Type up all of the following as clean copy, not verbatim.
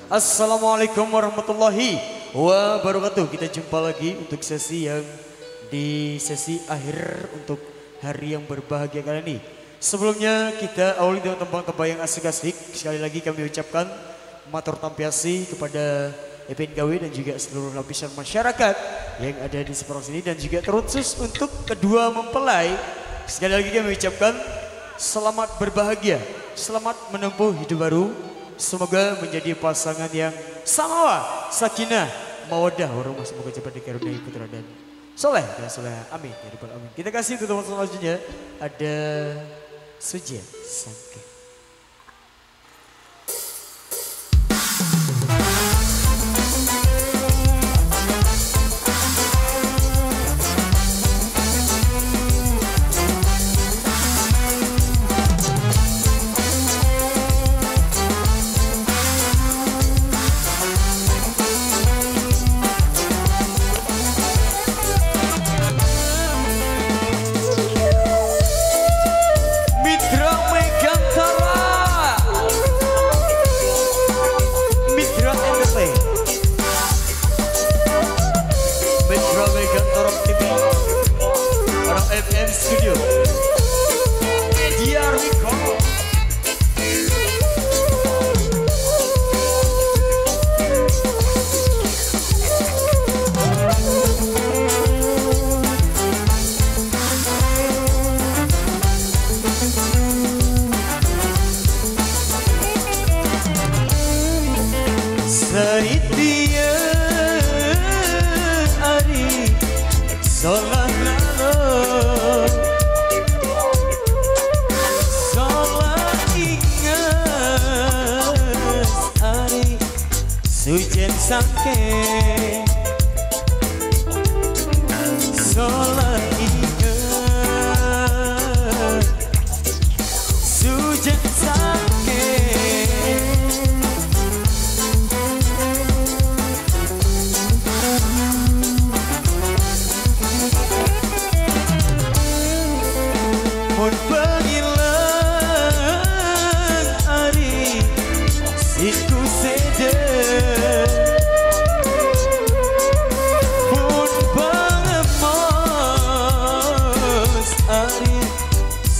Assalamualaikum warahmatullahi wabarakatuh. Kita jumpa lagi untuk sesi yang di sesi akhir untuk hari yang berbahagia kali ini. Sebelumnya kita awali dengan tembang-tembang yang asik-asik. Sekali lagi kami ucapkan matur tampiasi kepada EPN KW dan juga seluruh lapisan masyarakat yang ada di seberang sini, dan juga terkhusus untuk kedua mempelai. Sekali lagi kami ucapkan selamat berbahagia, selamat menempuh hidup baru. Semoga menjadi pasangan yang samawa, sakinah, mawaddah warahmah. Semoga cepat dikaruniai putra dan soleh dan soleh. Amin ya rabbal alamin. Kita kasih untuk teman selanjutnya ada Sujian Sangke. FM Studio Media Record. Saitia Ari Solah Sujian Sangke Solah ingat Sujian Sangke Mun pengilang ari siku sede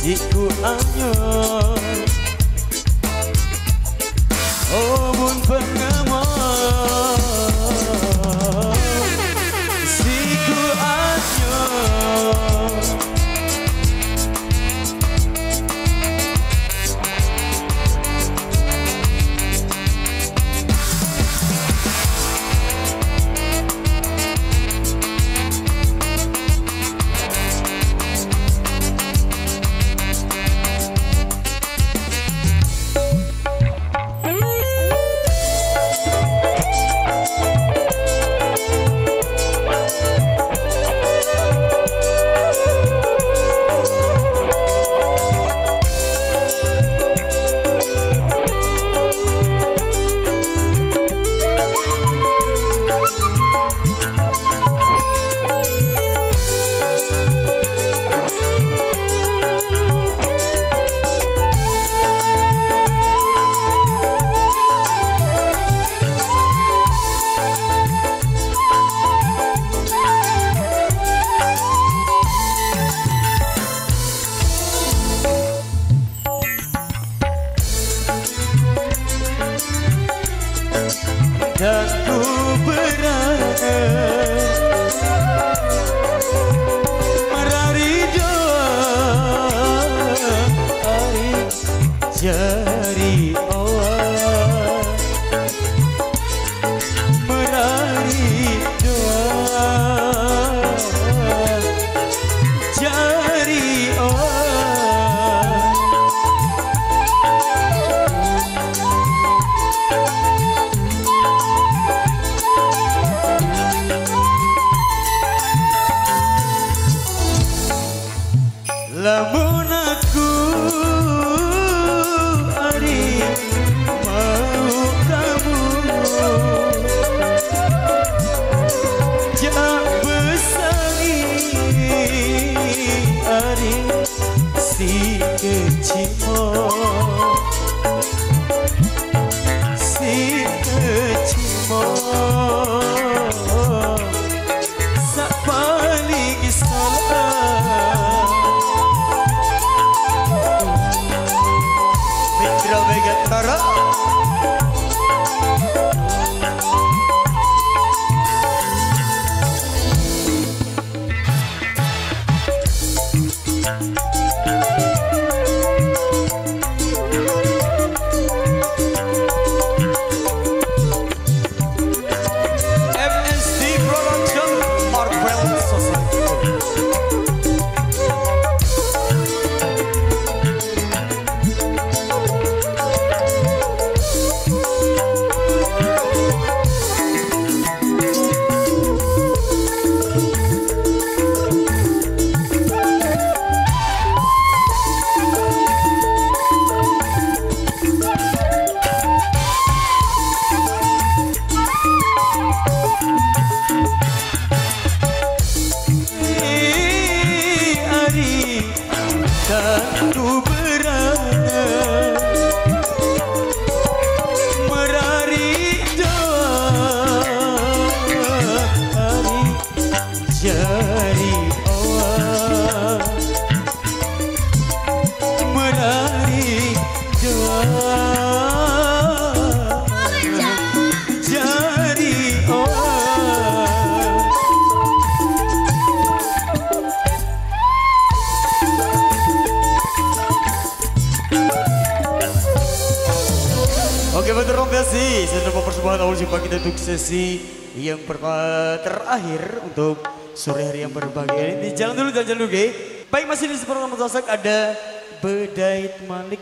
siku anyor, oh mun pengemor, siku anyor. Dan ku berangan merari doa ari jari awal merari doa jari awal. Lamun aku ari mau kamu jak besangi ari si kecimo si kasih sudah mempersembahkan awal jumpa kita untuk sesi yang terakhir untuk sore hari yang berbahagia ini. Jangan dulu, oke? Baik, masih di seperempat masak ada Bedait Malik.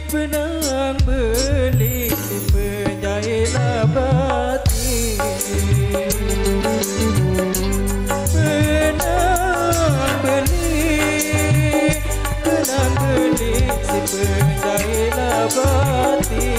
Benang belik penjahit abadi. Benang belik si penjahit abadi.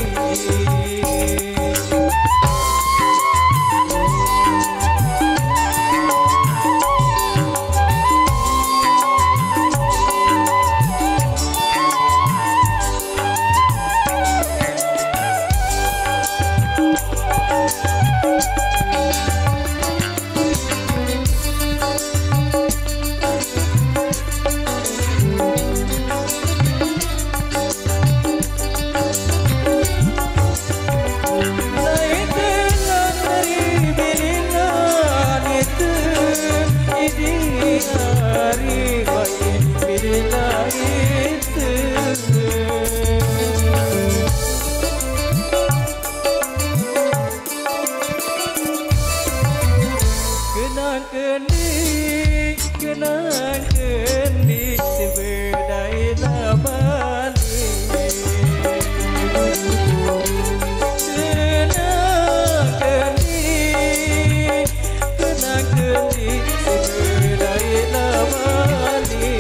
Kenang kendi si bedait abadi. Kenang kendi si bedait abadi.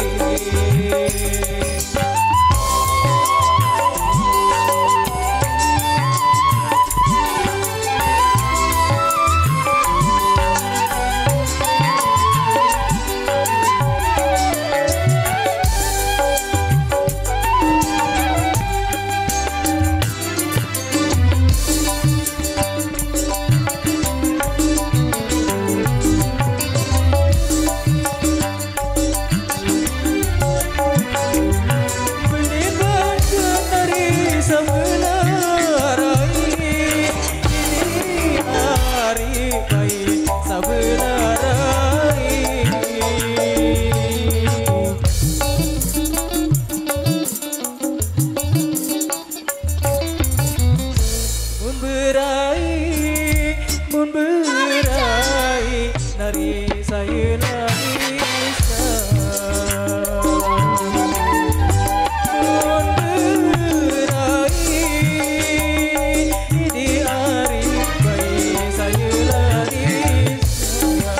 Mun berai nari saya nangisa. Mun berai di hari baik saya nangisa.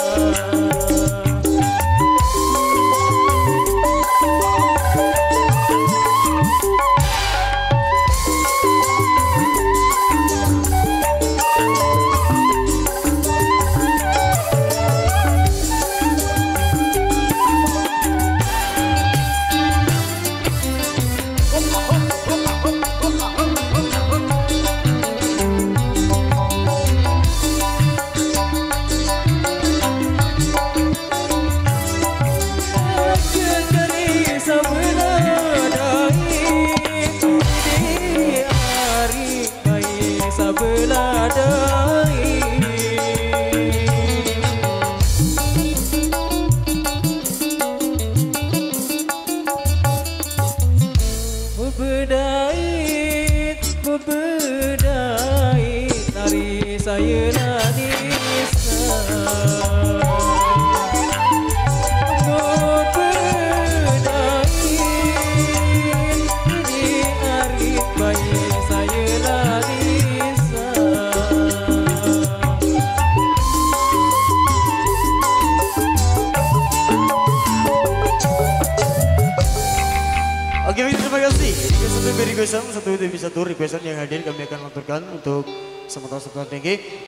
Bedait nari saya nangisa. Bedait di hari baik saya nangisa. Oke, terima kasih. requestan satu demi satu requestan yang hadir kami akan lanturkan untuk sementara tinggi.